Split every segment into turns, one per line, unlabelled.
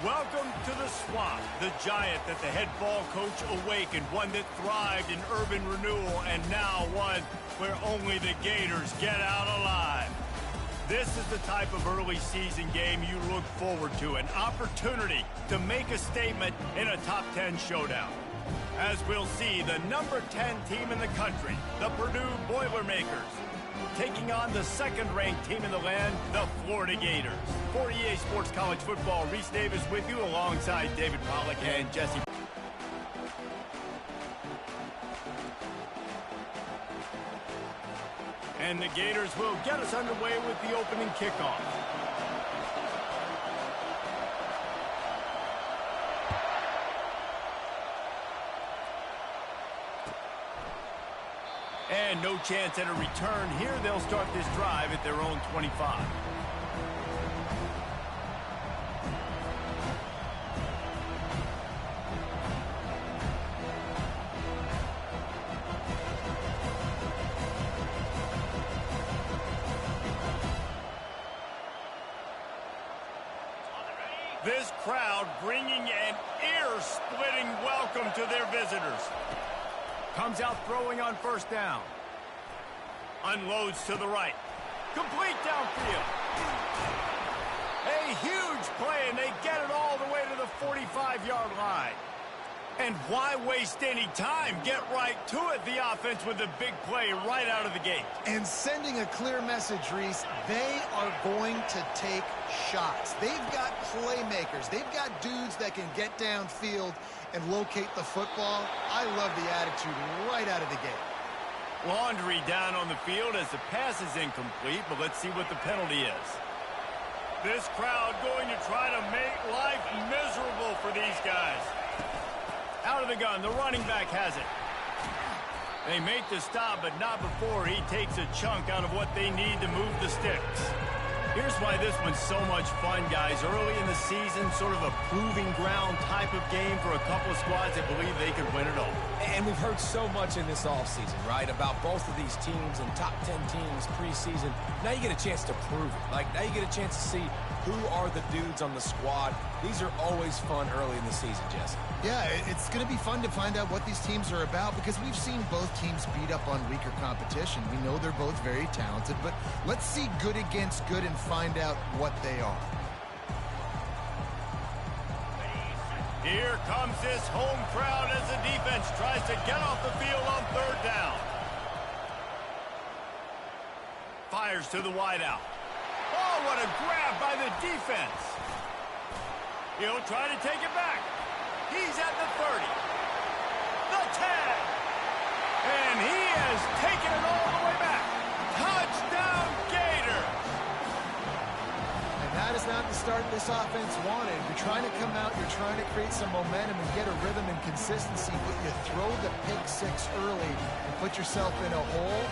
Welcome to the swamp, the giant that the head ball coach awakened, one that thrived in urban renewal, and now one where only the Gators get out alive. This is the type of early season game you look forward to, an opportunity to make a statement in a top 10 showdown. As we'll see, the number 10 team in the country, the Perdue Boilermakers, taking on the second-ranked team in the land, the Florida Gators. For EA Sports College Football, Reese Davis with you alongside David Pollack and Jesse. And the Gators will get us underway with the opening kickoff. And no chance at a return here. They'll start this drive at their own 25. This crowd bringing an ear-splitting welcome to their visitors. Comes out throwing on first down. Unloads to the right. Complete downfield. A huge play, and they get it all the way to the 45-yard line. And why waste any time? Get right to it, the offense, with a big play right out of the gate.
And sending a clear message, Reese, they are going to take shots. They've got playmakers. They've got dudes that can get downfield and locate the football. I love the attitude right out of the gate.
Laundry down on the field as the pass is incomplete, but let's see what the penalty is. This crowd going to try to make life miserable for these guys. Out of the gun, the running back has it. They make the stop, but not before he takes a chunk out of what they need to move the sticks. Here's why this one's so much fun, guys. Early in the season, sort of a proving ground type of game for a couple of squads that believe they could win it all.
And we've heard so much in this offseason, right, about both of these teams and top 10 teams preseason. Now you get a chance to prove it. Like, now you get a chance to see who are the dudes on the squad. These are always fun early in the season, Jesse.
Yeah, it's going to be fun to find out what these teams are about because we've seen both teams beat up on weaker competition. We know they're both very talented, but let's see good against good and find out what they are.
Here comes this home crowd as the defense tries to get off the field on third down. Fires to the wideout. Oh, what a grab by the defense. He'll try to take it back. He's at the 30. The 10. And he has taken it all the way back. Touchdown, Gators.
And that is not the start this offense wanted. You're trying to come out, you're trying to create some momentum and get a rhythm and consistency, but you throw the pick six early and put yourself in a hole.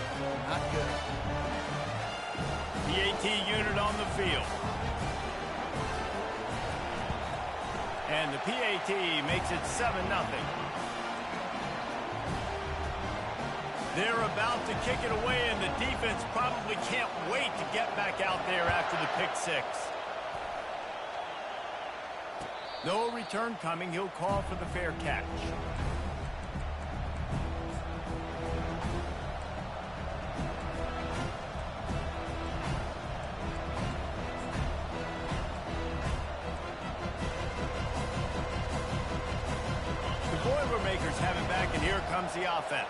Not good.
PAT unit on the field. And the PAT makes it 7-0. They're about to kick it away, and the defense probably can't wait to get back out there after the pick six. No return coming. He'll call for the fair catch. Boilermakers have it back, and here comes the offense.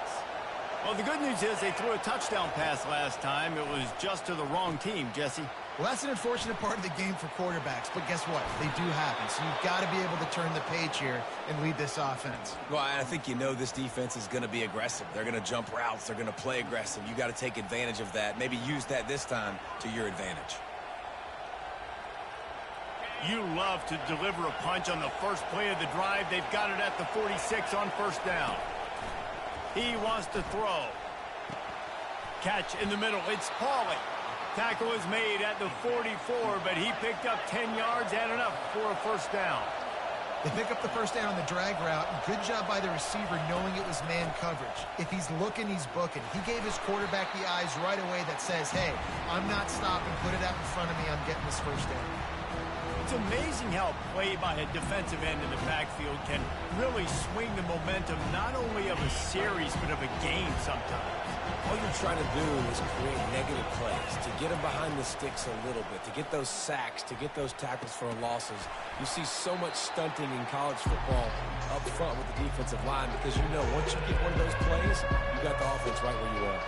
Well, the good news is they threw a touchdown pass last time. It was just to the wrong team, Jesse.
Well, that's an unfortunate part of the game for quarterbacks, but guess what? They do happen, so you've got to be able to turn the page here and lead this offense.
Well, I think you know this defense is going to be aggressive. They're going to jump routes. They're going to play aggressive. You got to take advantage of that. Maybe use that this time to your advantage.
You love to deliver a punch on the first play of the drive. They've got it at the 46 on first down. He wants to throw. Catch in the middle. It's Pauly. Tackle is made at the 44, but he picked up 10 yards and enough for a first down.
They pick up the first down on the drag route. Good job by the receiver knowing it was man coverage. If he's looking, he's booking. He gave his quarterback the eyes right away that says, hey, I'm not stopping. Put it out in front of me. I'm getting this first down.
It's amazing how play by a defensive end in the backfield can really swing the momentum not only of a series but of a game sometimes.
All you're trying to do is create negative plays, to get them behind the sticks a little bit, to get those sacks, to get those tackles for losses. You see so much stunting in college football up front with the defensive line because you know once you get one of those plays, you got the offense right where you are.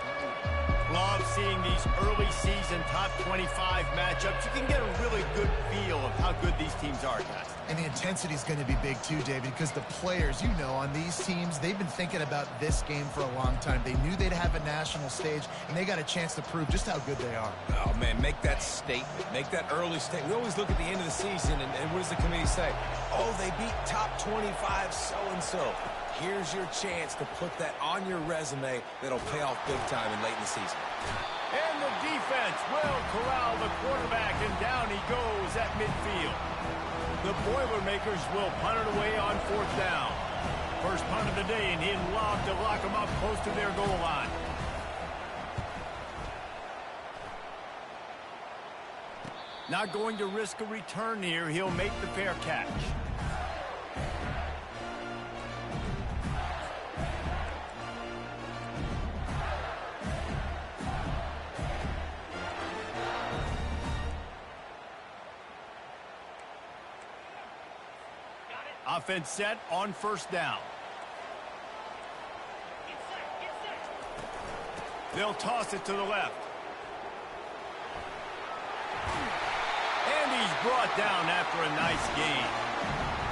Love seeing these early season top 25 matchups. You can get a really good feel of how good these teams are, guys.
And the intensity is going to be big too, David, because the players, you know, on these teams, they've been thinking about this game for a long time. They knew they'd have a national stage, and they got a chance to prove just how good they are.
Oh, man, make that statement. Make that early statement. We always look at the end of the season, and what does the committee say? Oh, they beat top 25 so-and-so. Here's your chance to put that on your resume that'll pay off big time in late in the season.
And the defense will corral the quarterback, and down he goes at midfield. The Boilermakers will punt it away on 4th down. First punt of the day, and he'd love to lock them up close to their goal line. Not going to risk a return here. He'll make the fair catch. Offense set on 1st down. They'll toss it to the left. And he's brought down after a nice gain.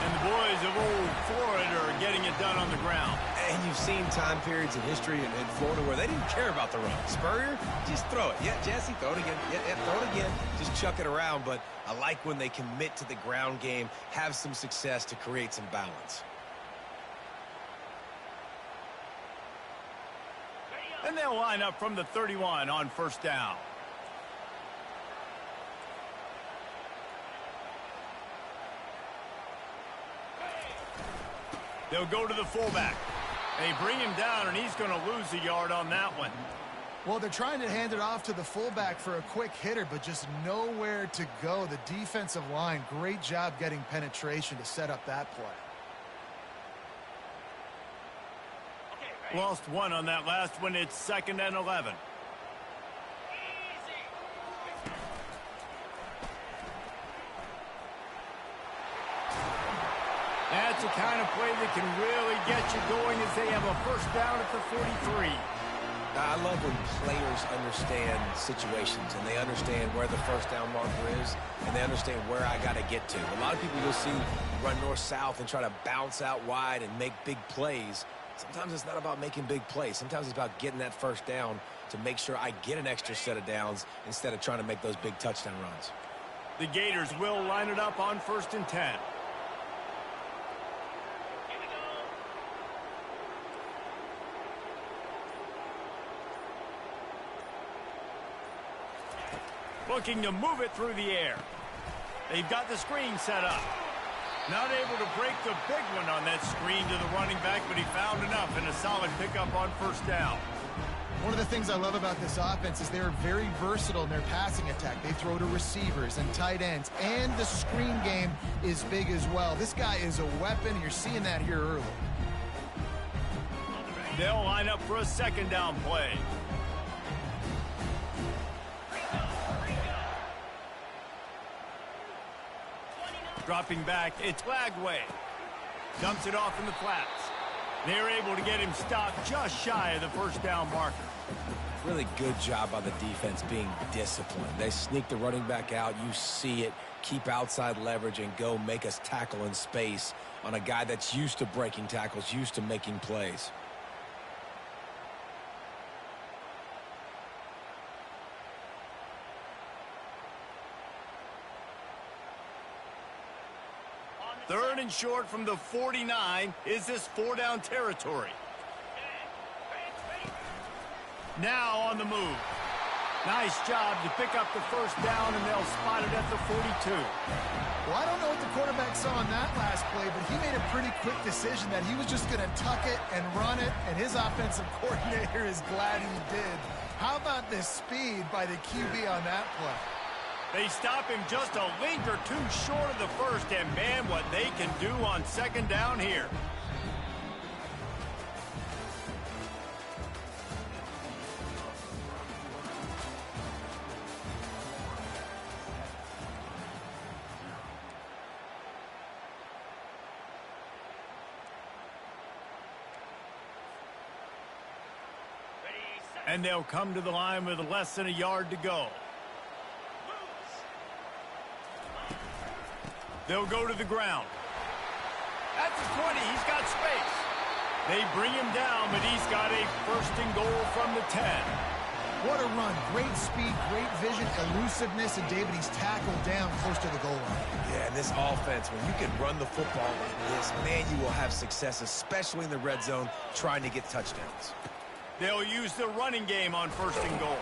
And the boys of old Florida are getting it done on the ground.
And you've seen time periods in history in Florida where they didn't care about the run. Spurrier, just throw it. Yeah, Jesse, throw it again. Yeah, throw it again. Just chuck it around. But I like when they commit to the ground game, have some success to create some balance.
And they'll line up from the 31 on 1st down. They'll go to the fullback. They bring him down, and he's going to lose a yard on that one.
Well, they're trying to hand it off to the fullback for a quick hitter, but just nowhere to go. The defensive line, great job getting penetration to set up that play.
Lost one on that last one. It's 2nd and 11. That's the kind of play that can really get you going as they have a 1st down at the 43.
I love when players understand situations and they understand where the 1st down marker is and they understand where I got to get to. A lot of people you'll see run north-south and try to bounce out wide and make big plays. Sometimes it's not about making big plays. Sometimes it's about getting that 1st down to make sure I get an extra set of downs instead of trying to make those big touchdown runs.
The Gators will line it up on 1st and 10. Looking to move it through the air. They've got the screen set up. Not able to break the big one on that screen to the running back, but he found enough and a solid pickup on 1st down.
One of the things I love about this offense is they're very versatile in their passing attack. They throw to receivers and tight ends, and the screen game is big as well. This guy is a weapon. You're seeing that here early.
They'll line up for a 2nd down play. Dropping back, it's Lagway. Dumps it off in the flats. They're able to get him stopped just shy of the 1st down marker.
Really good job by the defense being disciplined. They sneak the running back out. You see it. Keep outside leverage and go make us tackle in space on a guy that's used to breaking tackles, used to making plays.
Third and short from the 49. Is this 4-down territory? Now on the move. Nice job to pick up the 1st down, and they'll spot it at the 42.
Well, I don't know what the quarterback saw on that last play, but he made a pretty quick decision that he was just going to tuck it and run it, and his offensive coordinator is glad he did. How about the speed by the QB on that play?
They stop him just a link or two short of the first, and man, what they can do on second down here. And they'll come to the line with less than a yard to go. They'll go to the ground. At the 20, he's got space. They bring him down, but he's got a first and goal from the 10.
What a run. Great speed, great vision, elusiveness, and David, he's tackled down close to the goal line.
Yeah, and this offense, when you can run the football like this, man, you will have success, especially in the red zone, trying to get touchdowns.
They'll use the running game on first and goal.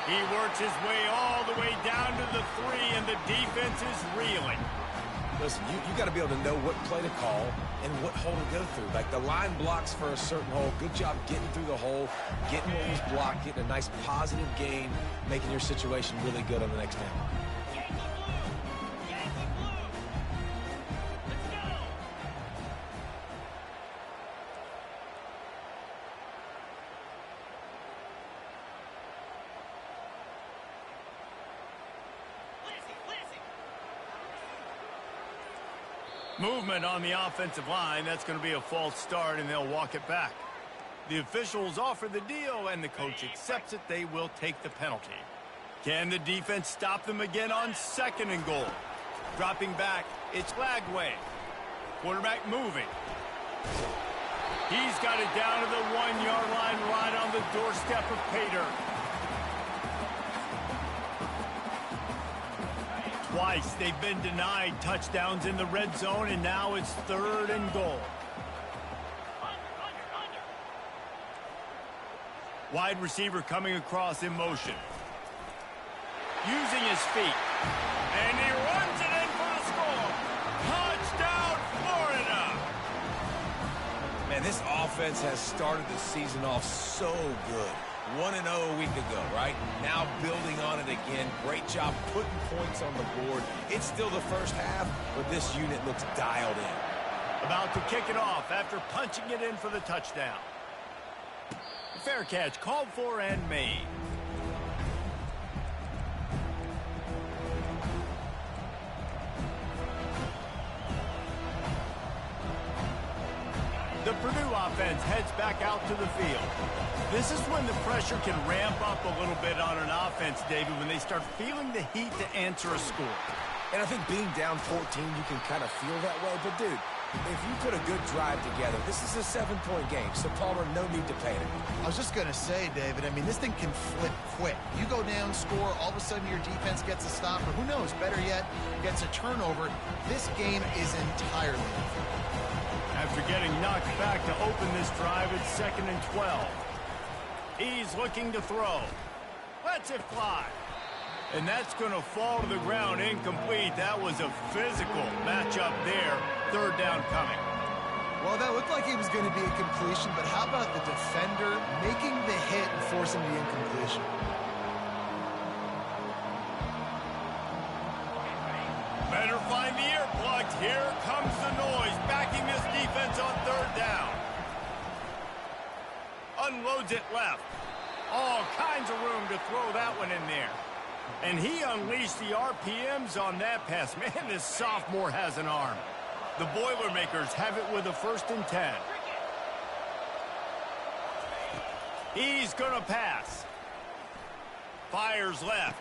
He works his way all the way down to the 3, and the defense is reeling.
Listen, you got to be able to know what play to call and what hole to go through. Like, the line blocks for a certain hole. Good job getting through the hole, getting what was blocked, getting a nice positive gain, making your situation really good on the next down.
Movement on the offensive line. That's going to be a false start, and they'll walk it back. The officials offer the deal, and the coach accepts it. They will take the penalty. Can the defense stop them again on second and goal? Dropping back, it's Lagway. Quarterback moving. He's got it down to the 1-yard line, right on the doorstep of Perdue. Twice they've been denied touchdowns in the red zone, and now it's third and goal. Wide receiver coming across in motion. Using his feet. And he runs it in for the score. Touchdown, Florida!
Man, this offense has started the season off so good. 1-0 a week ago, right? Now building on it again. Great job putting points on the board. It's still the first half, but this unit looks dialed in.
About to kick it off after punching it in for the touchdown. Fair catch called for and made. The Perdue offense heads back out to the field. This is when the pressure can ramp up a little bit on an offense, David, when they start feeling the heat to answer a score.
And I think being down 14, you can kind of feel that way. But, dude, if you put a good drive together, this is a 7-point game. So, Palmer, no need to panic.
I was just going to say, David, I mean, this thing can flip quick. You go down, score, all of a sudden your defense gets a stop, or who knows, better yet, gets a turnover. This game is entirely different.
After getting knocked back to open this drive, it's 2nd and 12. He's looking to throw. Lets it fly. And that's going to fall to the ground incomplete. That was a physical matchup there. Third down coming.
Well, that looked like it was going to be a completion, but how about the defender making the hit and forcing the incompletion?
Better find the earplugs. Here comes the noise, backing this defense on third down. Unloads it left. All kinds of room to throw that one in there. And he unleashed the RPMs on that pass. Man, this sophomore has an arm. The Boilermakers have it with a 1st and 10. He's going to pass. Fires left.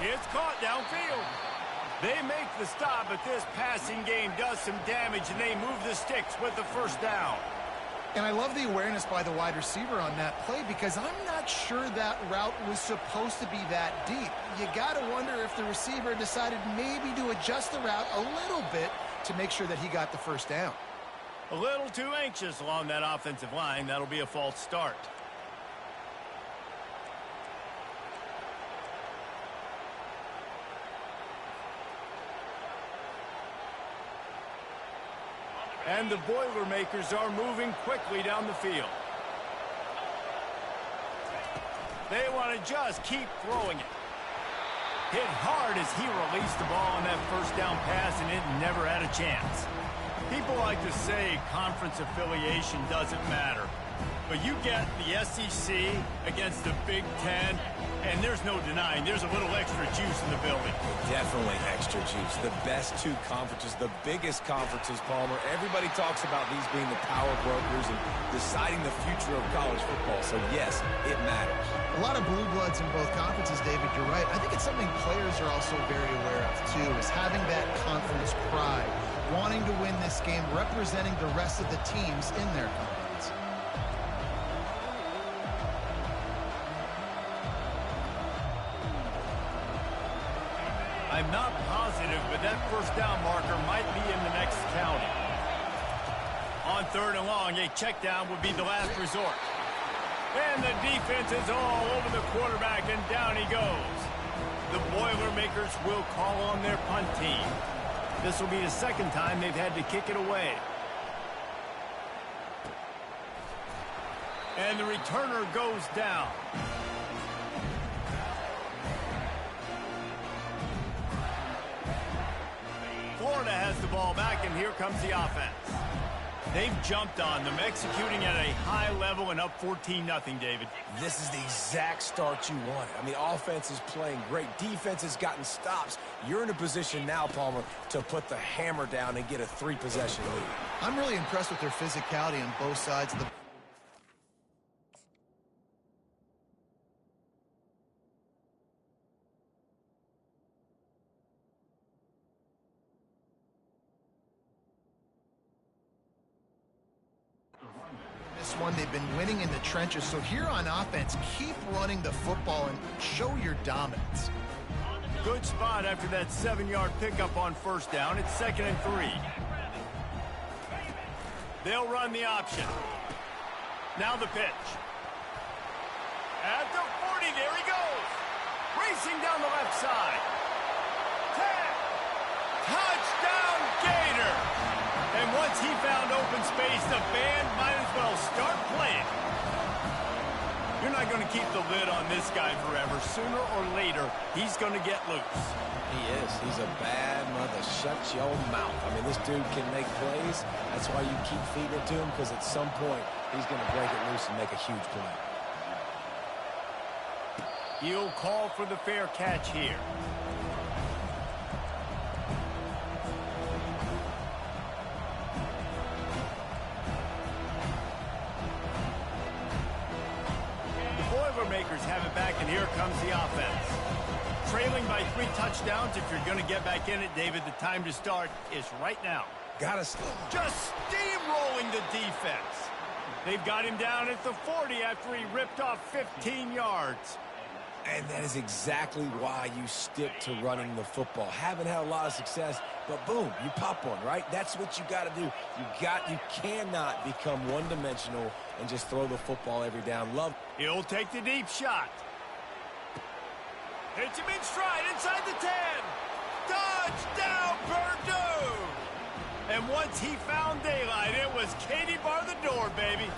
It's caught downfield. They make the stop, but this passing game does some damage, and they move the sticks with the first down.
And I love the awareness by the wide receiver on that play, because I'm not sure that route was supposed to be that deep. You got to wonder if the receiver decided maybe to adjust the route a little bit to make sure that he got the first down.
A little too anxious along that offensive line. That'll be a false start. And the Boilermakers are moving quickly down the field. They want to just keep throwing it. Hit hard as he released the ball on that first down pass, and it never had a chance. People like to say conference affiliation doesn't matter. But you get the SEC against the Big Ten, and there's no denying there's a little extra juice in the building.
Definitely extra juice. The best two conferences, the biggest conferences, Palmer. Everybody talks about these being the power brokers and deciding the future of college football. So, yes, it matters.
A lot of blue bloods in both conferences, David, you're right. I think it's something players are also very aware of, too, is having that conference pride, wanting to win this game, representing the rest of the teams in their conference.
I'm not positive, but that first down marker might be in the next county. On 3rd and long, a check down would be the last resort. And the defense is all over the quarterback, and down he goes. The Boilermakers will call on their punt team. This will be the second time they've had to kick it away. And the returner goes down. Florida has the ball back, and here comes the offense. They've jumped on them, executing at a high level and up 14-0, David.
This is the exact start you wanted. I mean, offense is playing great. Defense has gotten stops. You're in a position now, Palmer, to put the hammer down and get a 3-possession lead.
I'm really impressed with their physicality on both sides of the... one. They've been winning in the trenches, so here on offense, keep running the football and show your dominance.
Good spot after that 7-yard pickup on first down. It's 2nd and 3. They'll run the option. Now the pitch. At the 40, there he goes. Racing down the left side. 10. Touchdown, Gator. And once he found open space, the band might as well start playing. You're not going to keep the lid on this guy forever. Sooner or later, he's going to get loose.
He is. He's a bad mother. Shut your mouth. I mean, this dude can make plays. That's why you keep feeding it to him, because at some point, he's going to break it loose and make a huge play.
He'll call for the fair catch here. Boilermakers have it back, and here comes the offense. Trailing by 3 touchdowns. If you're going to get back in it, David, the time to start is right now.
Just
steamrolling the defense. They've got him down at the 40 after he ripped off 15 yards.
And that is exactly why you stick to running the football. Haven't had a lot of success, but boom, you pop one, right? That's what you got to do. You cannot become one-dimensional and just throw the football every down.
He'll take the deep shot. Hits him in stride inside the 10. Touchdown, Perdue! And once he found daylight, it was Katie bar the door, baby.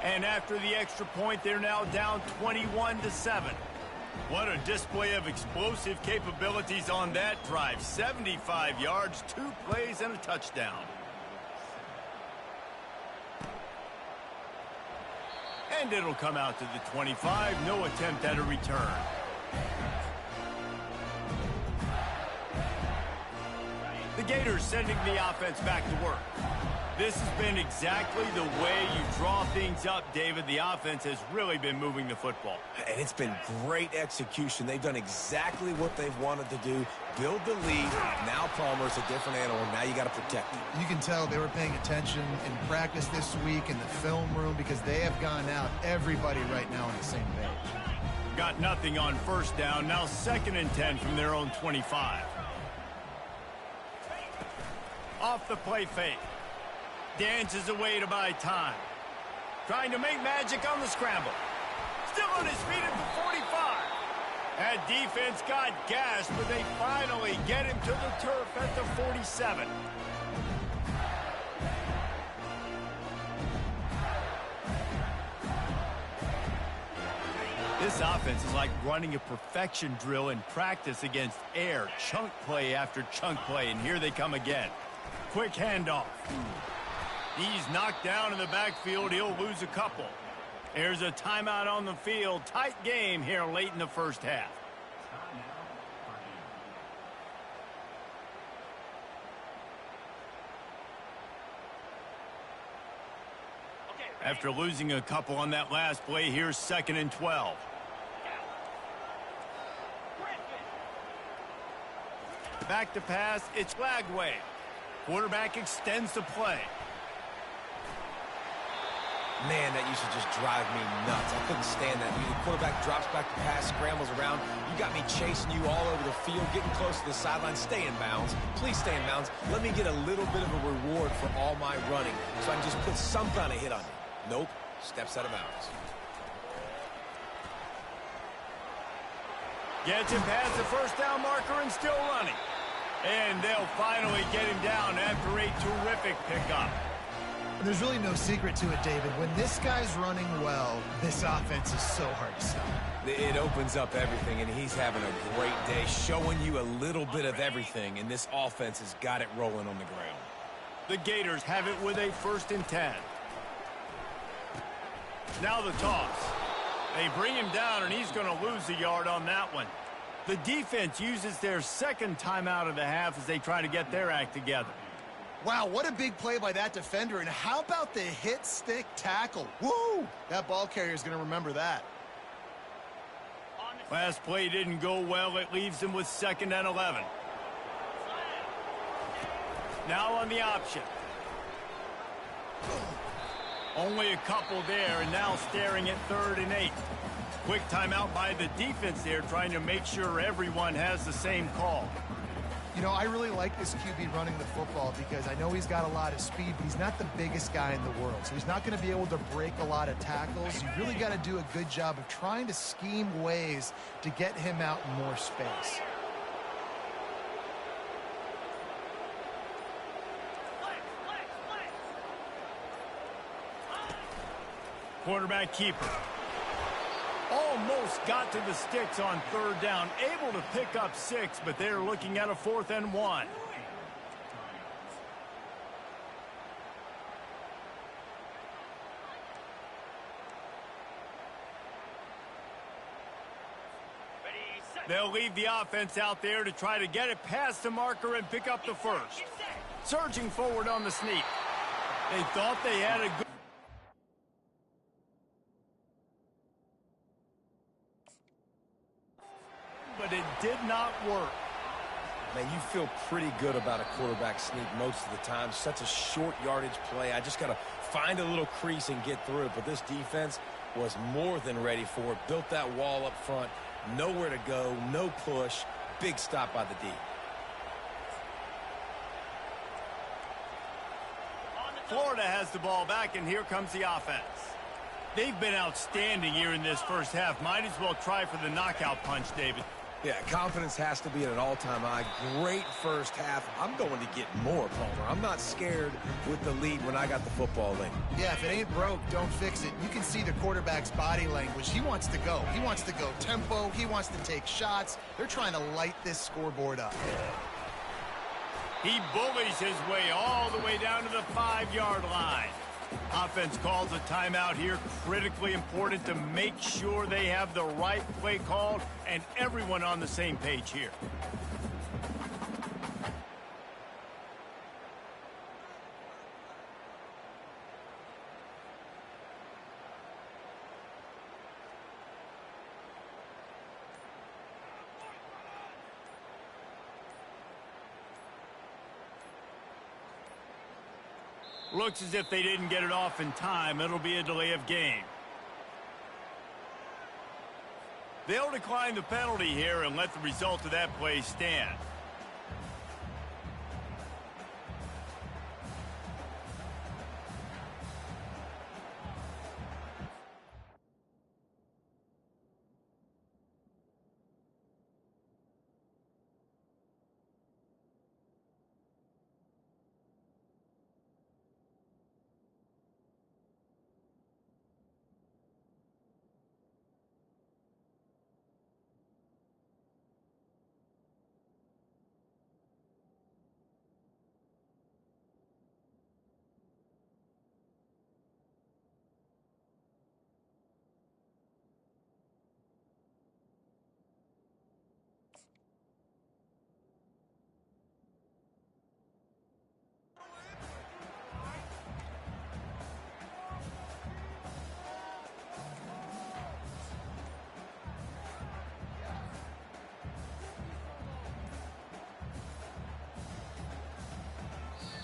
And after the extra point, they're now down 21-7. What a display of explosive capabilities on that drive. 75 yards, 2 plays, and a touchdown. And it'll come out to the 25. No attempt at a return. The Gators sending the offense back to work. This has been exactly the way you draw things up, David. The offense has really been moving the football.
And it's been great execution. They've done exactly what they've wanted to do. Build the lead. Now Palmer's a different animal. Now you got to protect him.
You can tell they were paying attention in practice this week in the film room, because they have gone out, everybody right now on the same page.
Got nothing on first down. Now 2nd and 10 from their own 25. Off the play fake. Dances away to buy time. Trying to make magic on the scramble. Still on his feet at the 45. That defense got gashed, but they finally get him to the turf at the 47. This offense is like running a perfection drill in practice against air. Chunk play after chunk play, and here they come again. Quick handoff. He's knocked down in the backfield. He'll lose a couple. There's a timeout on the field. Tight game here late in the first half. After losing a couple on that last play, here's 2nd and 12. Back to pass, it's Lagway. Quarterback extends the play.
Man, that used to just drive me nuts. I couldn't stand that. The quarterback drops back to pass, scrambles around. You got me chasing you all over the field, getting close to the sideline. Stay in bounds. Please stay in bounds. Let me get a little bit of a reward for all my running so I can just put some kind of hit on you. Nope. Steps out of bounds.
Gets him past the first down marker and still running. And they'll finally get him down after a terrific pickup.
There's really no secret to it, David. When this guy's running well, this offense is so hard to stop.
It opens up everything, and he's having a great day, showing you a little bit of everything, and this offense has got it rolling on the ground.
The Gators have it with a 1st and 10. Now the toss. They bring him down, and he's going to lose a yard on that one. The defense uses their 2nd timeout of the half as they try to get their act together.
Wow, what a big play by that defender. And how about the hit stick tackle? Woo! That ball carrier is going to remember that.
Last play didn't go well. It leaves them with 2nd and 11. Now on the option. Only a couple there, and now staring at 3rd and 8. Quick timeout by the defense there, trying to make sure everyone has the same call.
You know, I really like this QB running the football because I know he's got a lot of speed, but he's not the biggest guy in the world. So he's not going to be able to break a lot of tackles. You really got to do a good job of trying to scheme ways to get him out in more space.
Quarterback keeper. Almost got to the sticks on 3rd down. Able to pick up 6, but they're looking at a 4th and 1. They'll leave the offense out there to try to get it past the marker and pick up the 1st. Surging forward on the sneak. They thought they had a good... but it did not work.
Man, you feel pretty good about a quarterback sneak most of the time. Such a short yardage play. I just got to find a little crease and get through it. But this defense was more than ready for it. Built that wall up front. Nowhere to go. No push. Big stop by the D.
Florida has the ball back, and here comes the offense. They've been outstanding here in this first half. Might as well try for the knockout punch, David.
Yeah, confidence has to be at an all-time high. Great first half. I'm going to get more, Palmer. I'm not scared with the lead when I got the football in.
Yeah, if it ain't broke, don't fix it. You can see the quarterback's body language. He wants to go. He wants to go tempo. He wants to take shots. They're trying to light this scoreboard up.
He bullies his way all the way down to the 5-yard line. Offense calls a timeout here. Critically important to make sure they have the right play called and everyone on the same page here. Looks as if they didn't get it off in time. It'll be a delay of game. They'll decline the penalty here and let the result of that play stand.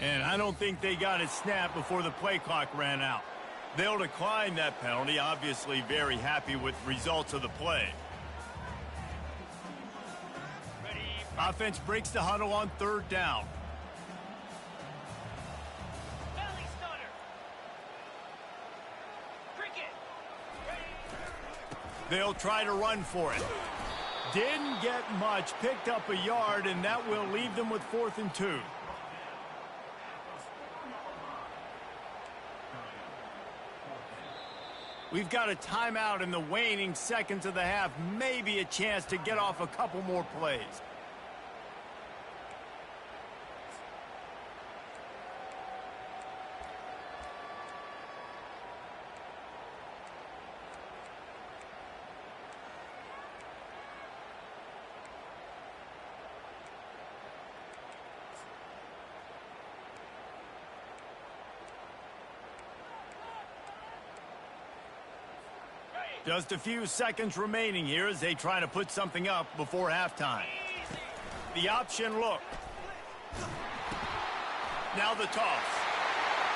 And I don't think they got it snapped before the play clock ran out. They'll decline that penalty, obviously very happy with results of the play. Offense breaks the huddle on 3rd down. They'll try to run for it. Didn't get much, picked up a yard, and that will leave them with 4th and 2. We've got a timeout in the waning seconds of the half, maybe a chance to get off a couple more plays. Just a few seconds remaining here as they try to put something up before halftime. The option look. Now the toss.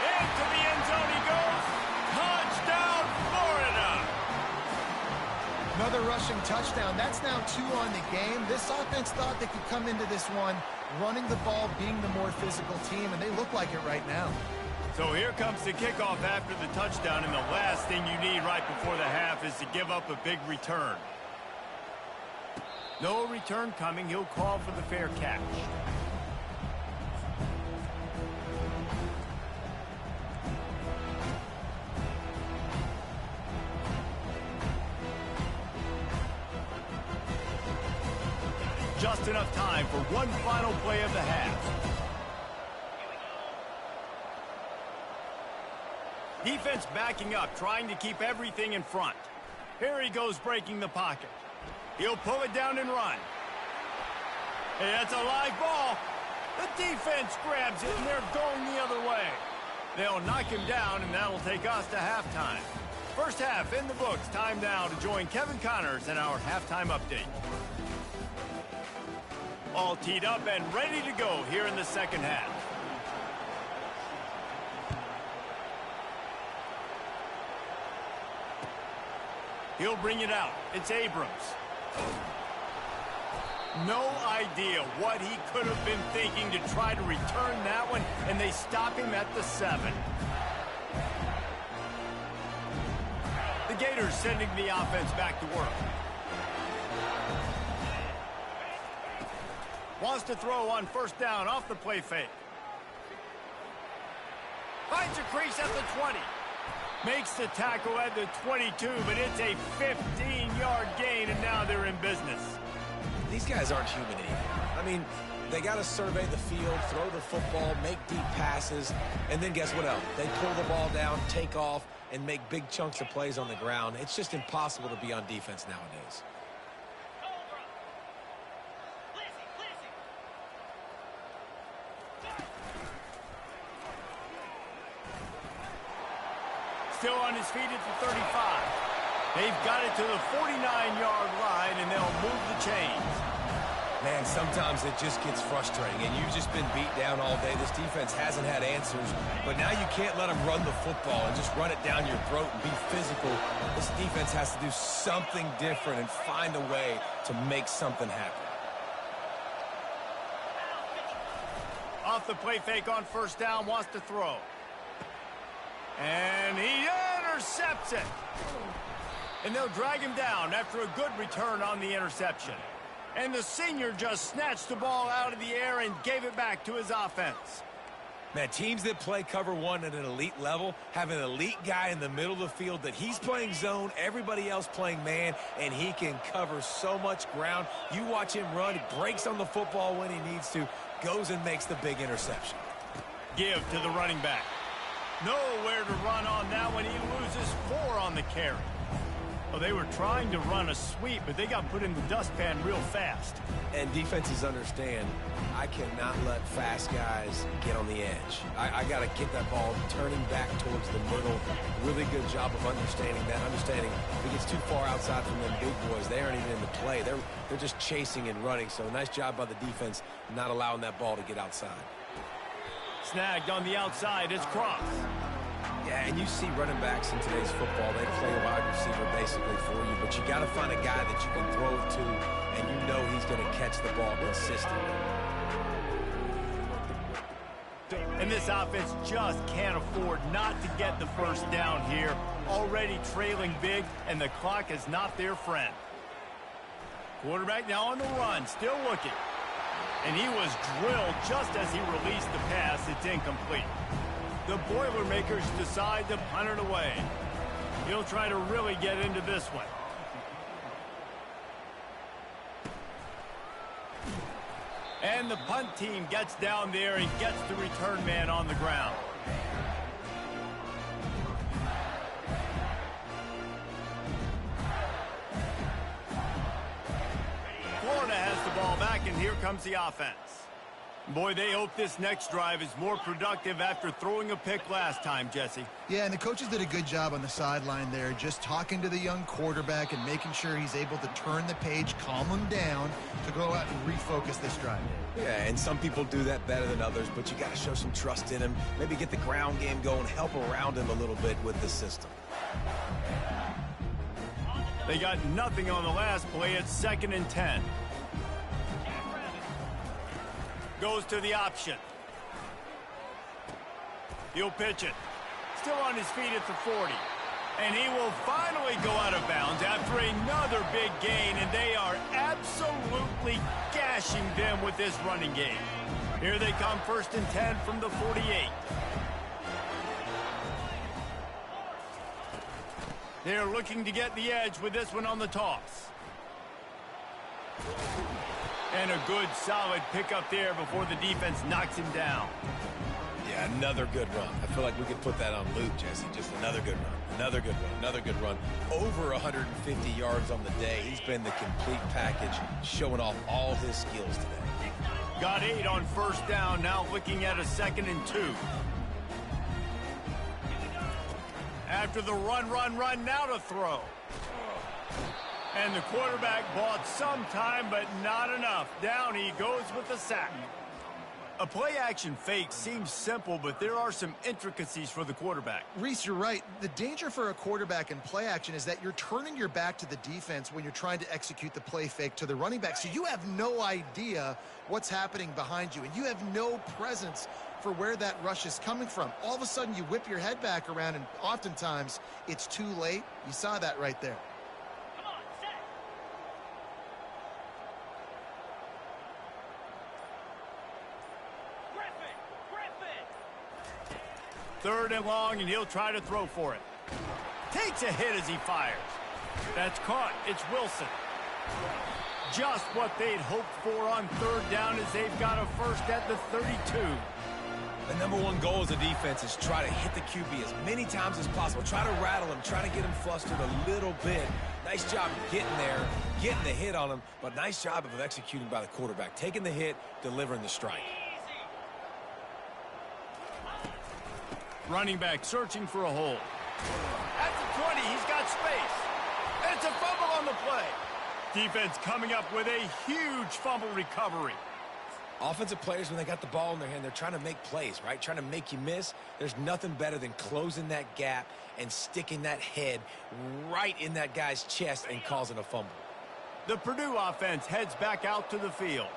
Into the end zone he goes. Touchdown, Florida!
Another rushing touchdown. That's now 2 on the game. This offense thought they could come into this one running the ball, being the more physical team, and they look like it right now.
So here comes the kickoff after the touchdown, and the last thing you need right before the half is to give up a big return. No return coming. He'll call for the fair catch. Just enough time for one final play of the half. Defense backing up, trying to keep everything in front. Here he goes breaking the pocket. He'll pull it down and run. Hey, that's a live ball. The defense grabs it, and they're going the other way. They'll knock him down, and that'll take us to halftime. First half in the books. Time now to join Kevin Connors in our halftime update. All teed up and ready to go here in the second half. He'll bring it out. It's Abrams. No idea what he could have been thinking to try to return that one, and they stop him at the 7. The Gators sending the offense back to work. Wants to throw on 1st down off the play fake. Finds a crease at the 20. Makes the tackle at the 22, but it's a 15-yard gain, and now they're in business.
These guys aren't human anymore. I mean, they got to survey the field, throw the football, make deep passes, and then guess what else? They pull the ball down, take off, and make big chunks of plays on the ground. It's just impossible to be on defense nowadays.
Still on his feet at the 35. They've got it to the 49-yard line, and they'll move the chains.
Man, sometimes it just gets frustrating, and you've just been beat down all day. This defense hasn't had answers, but now you can't let them run the football and just run it down your throat and be physical. This defense has to do something different and find a way to make something happen.
Off the play fake on 1st down, wants to throw. And he intercepts it. And they'll drag him down after a good return on the interception. And the senior just snatched the ball out of the air and gave it back to his offense.
Man, teams that play cover one at an elite level have an elite guy in the middle of the field that he's playing zone, everybody else playing man, and he can cover so much ground. You watch him run, he breaks on the football when he needs to, goes and makes the big interception.
Give to the running back. Nowhere to run on that one. He loses 4 on the carry. Well, they were trying to run a sweep, but they got put in the dustpan real fast.
And defenses understand, I cannot let fast guys get on the edge. I got to get that ball turning back towards the middle. Really good job of understanding that. Understanding if it gets too far outside from them big boys, they aren't even in the play. They're just chasing and running. So nice job by the defense not allowing that ball to get outside.
Snagged on the outside. It's Cross.
Yeah, and you see running backs in today's football, they play a wide receiver basically for you, but you got to find a guy that you can throw it to, and you know he's going to catch the ball consistently.
And this offense just can't afford not to get the first down here. Already trailing big, and the clock is not their friend. Quarterback now on the run, still looking. And he was drilled just as he released the pass. It's incomplete. The Boilermakers decide to punt it away. He'll try to really get into this one. And the punt team gets down there and gets the return man on the ground. Florida has the ball back, and here comes the offense. Boy, they hope this next drive is more productive after throwing a pick last time, Jesse.
Yeah, and the coaches did a good job on the sideline there, just talking to the young quarterback and making sure he's able to turn the page, calm him down to go out and refocus this drive.
Yeah, and some people do that better than others, but you got to show some trust in him, maybe get the ground game going, help around him a little bit with the system.
They got nothing on the last play. It's 2nd and 10. Goes to the option. He'll pitch it. Still on his feet at the 40. And he will finally go out of bounds after another big gain, and they are absolutely gashing them with this running game. Here they come, 1st and 10 from the 48. They're looking to get the edge with this one on the toss. And a good, solid pickup there before the defense knocks him down.
Yeah, another good run. I feel like we could put that on loop, Jesse. Just another good run, another good run, another good run. Over 150 yards on the day. He's been the complete package, showing off all his skills today.
Got 8 on 1st down, now looking at a 2nd and 2. After the run, now to throw. And the quarterback bought some time, but not enough. Down he goes with the sack. A play-action fake seems simple, but there are some intricacies for the quarterback.
Reese, you're right. The danger for a quarterback in play action is that you're turning your back to the defense when you're trying to execute the play fake to the running back. So you have no idea what's happening behind you, and you have no presence for where that rush is coming from. All of a sudden, you whip your head back around, and oftentimes it's too late. You saw that right there.
3rd and long, and he'll try to throw for it. Takes a hit as he fires. That's caught. It's Wilson. Just what they'd hoped for on 3rd down as they've got a first at the 32.
The number one goal as a defense is try to hit the QB as many times as possible. Try to rattle him, try to get him flustered a little bit. Nice job getting there, getting the hit on him, but nice job of executing by the quarterback. Taking the hit, delivering the strike.
Running back searching for a hole. At the 20, he's got space. And it's a fumble on the play. Defense coming up with a huge fumble recovery.
Offensive players, when they got the ball in their hand, they're trying to make plays, right? Trying to make you miss. There's nothing better than closing that gap and sticking that head right in that guy's chest and causing a fumble.
The Perdue offense heads back out to the field.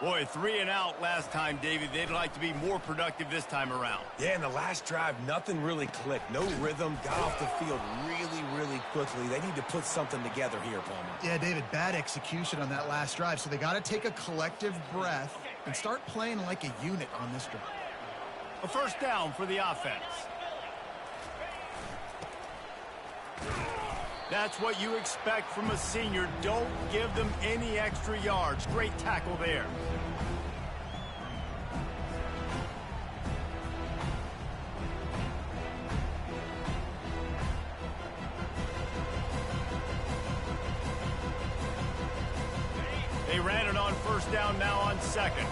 Boy, 3 and out last time, David. They'd like to be more productive this time around.
Yeah, in the last drive, nothing really clicked. No rhythm, got off the field really quickly. They need to put something together here, Palmer.
Yeah, David, bad execution on that last drive, so they got to take a collective breath and start playing like a unit on this drive.
A first down for the offense. That's what you expect from a senior. Don't give them any extra yards. Great tackle there. They ran it on first down, now on 2nd.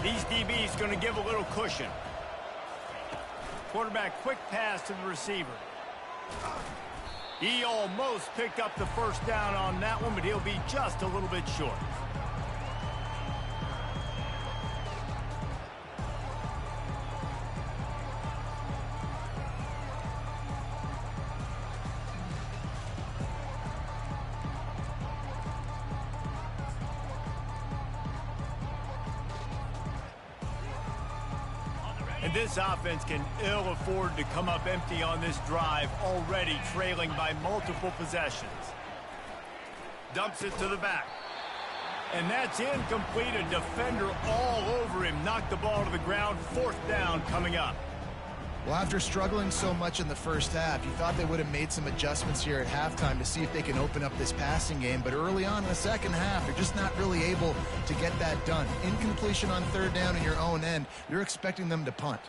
These DBs going to give a little cushion. Quarterback quick pass to the receiver. He almost picked up the first down on that one, but he'll be just a little bit short. And this offense can ill afford to come up empty on this drive, already trailing by multiple possessions. Dumps it to the back. And that's incomplete. A defender all over him. Knocked the ball to the ground. 4th down coming up.
Well, after struggling so much in the first half, you thought they would have made some adjustments here at halftime to see if they can open up this passing game. But early on in the second half, they're just not really able to get that done. Incompletion on 3rd down in your own end. You're expecting them to punt.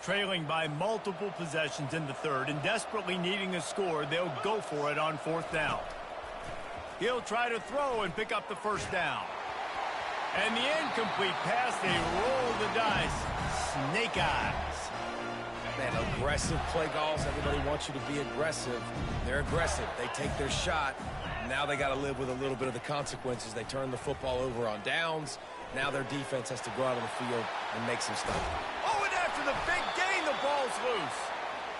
Trailing by multiple possessions in the 3rd and desperately needing a score, they'll go for it on 4th down. He'll try to throw and pick up the 1st down. And the incomplete pass, they roll the dice. Snake eyes.
Man, aggressive play calls. Everybody wants you to be aggressive. They're aggressive. They take their shot. Now they got to live with a little bit of the consequences. They turn the football over on downs. Now their defense has to go out on the field and make some stuff.
Oh, and after the big gain, the ball's loose.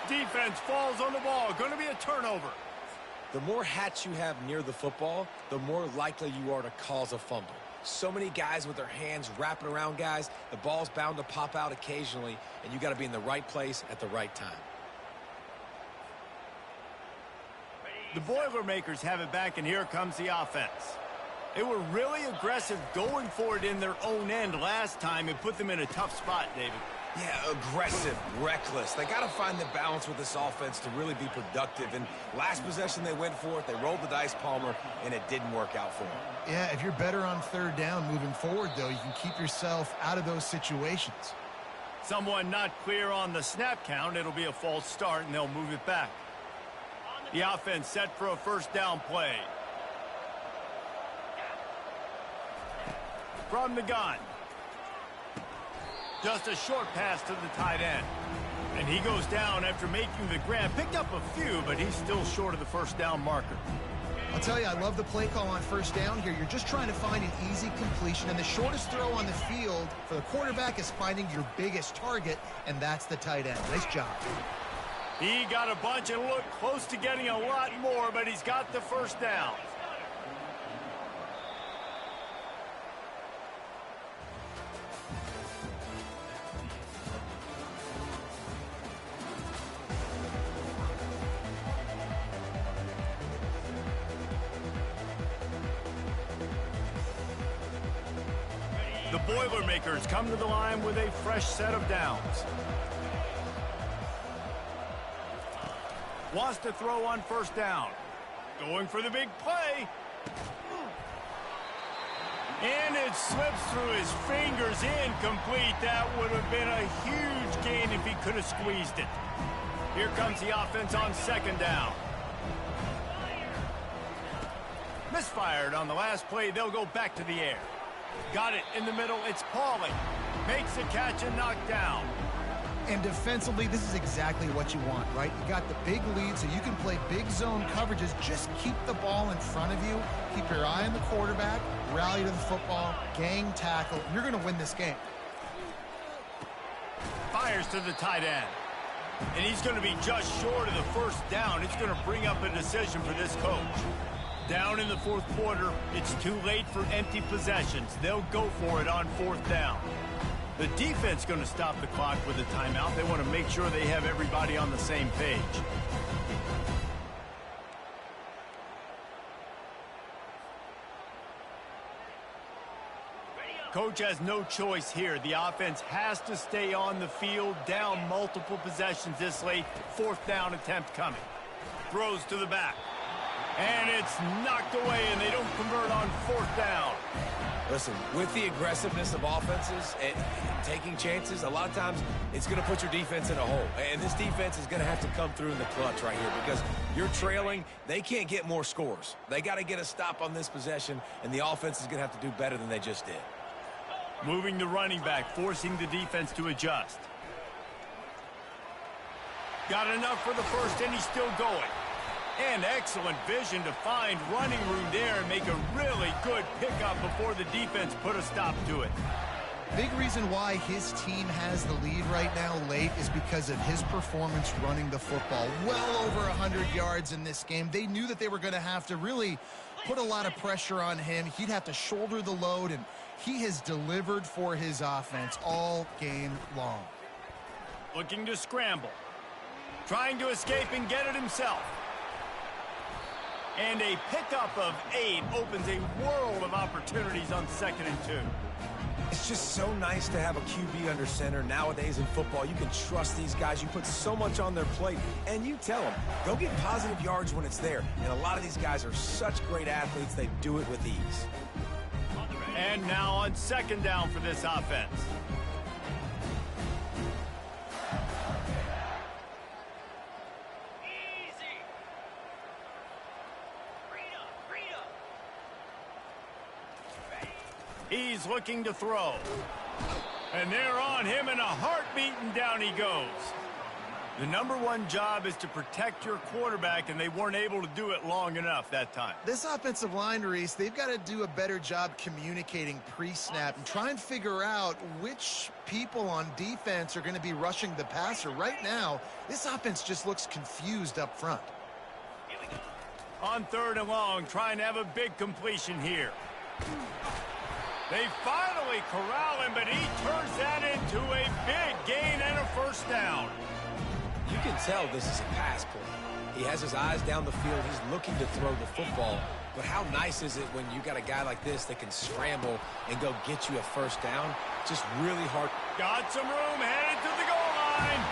Defense falls on the ball. Going to be a turnover.
The more hats you have near the football, the more likely you are to cause a fumble. So many guys with their hands wrapping around guys, the ball's bound to pop out occasionally, and you got to be in the right place at the right time.
The Boilermakers have it back, and here comes the offense. They were really aggressive going for it in their own end last time. It put them in a tough spot, David.
Yeah, aggressive, reckless. They got to find the balance with this offense to really be productive. And last possession they went for it. They rolled the dice, Palmer, and it didn't work out for them.
Yeah, if you're better on 3rd down moving forward, though, you can keep yourself out of those situations.
Someone not clear on the snap count. It'll be a false start, and they'll move it back. The offense set for a 1st down play. From the gun. Just a short pass to the tight end. And he goes down after making the grab. Picked up a few, but he's still short of the 1st down marker.
I'll tell you, I love the play call on 1st down here. You're just trying to find an easy completion, and the shortest throw on the field for the quarterback is finding your biggest target, and that's the tight end. Nice job.
He got a bunch and looked close to getting a lot more, but he's got the 1st down. The Boilermakers come to the line with a fresh set of downs. Wants to throw on 1st down. Going for the big play. And it slips through his fingers, incomplete. That would have been a huge gain if he could have squeezed it. Here comes the offense on 2nd down. Misfired on the last play. They'll go back to the air. Got it in the middle. It's Pauling. Makes the catch and knocked down.
And defensively, this is exactly what you want, right? You got the big lead, so you can play big zone coverages. Just keep the ball in front of you. Keep your eye on the quarterback. Rally to the football. Gang tackle. You're going to win this game.
Fires to the tight end. And he's going to be just short of the 1st down. It's going to bring up a decision for this coach. Down in the 4th quarter, it's too late for empty possessions. They'll go for it on 4th down. The defense going to stop the clock with a timeout. They want to make sure they have everybody on the same page. Coach has no choice here. The offense has to stay on the field, down multiple possessions this late. 4th down attempt coming. Throws to the back. And it's knocked away, and they don't convert on 4th down.
Listen, with the aggressiveness of offenses and taking chances, a lot of times it's going to put your defense in a hole. And this defense is going to have to come through in the clutch right here because you're trailing. They can't get more scores. They got to get a stop on this possession, and the offense is going to have to do better than they just did.
Moving the running back, forcing the defense to adjust. Got enough for the 1st, and he's still going. And excellent vision to find running room there and make a really good pickup before the defense put a stop to it.
Big reason why his team has the lead right now late is because of his performance running the football. Well over 100 yards in this game. They knew that they were going to have to really put a lot of pressure on him. He'd have to shoulder the load, and he has delivered for his offense all game long.
Looking to scramble. Trying to escape and get it himself. And a pickup of 8 opens a world of opportunities on 2nd and 2.
It's just so nice to have a QB under center. Nowadays in football, you can trust these guys. You put so much on their plate, and you tell them, go get positive yards when it's there. And a lot of these guys are such great athletes, they do it with ease.
And now on 2nd down for this offense. He's looking to throw. And they're on him in a heartbeat, and down he goes. The #1 job is to protect your quarterback, and they weren't able to do it long enough that time.
This offensive line, Reese, they've got to do a better job communicating pre-snap and try and figure out which people on defense are going to be rushing the passer. Right now, this offense just looks confused up front.
On 3rd and long, trying to have a big completion here. They finally corral him, but he turns that into a big gain and a 1st down.
You can tell this is a pass play. He has his eyes down the field. He's looking to throw the football. But how nice is it when you got a guy like this that can scramble and go get you a 1st down? Just really hard.
Got some room, headed to the goal line.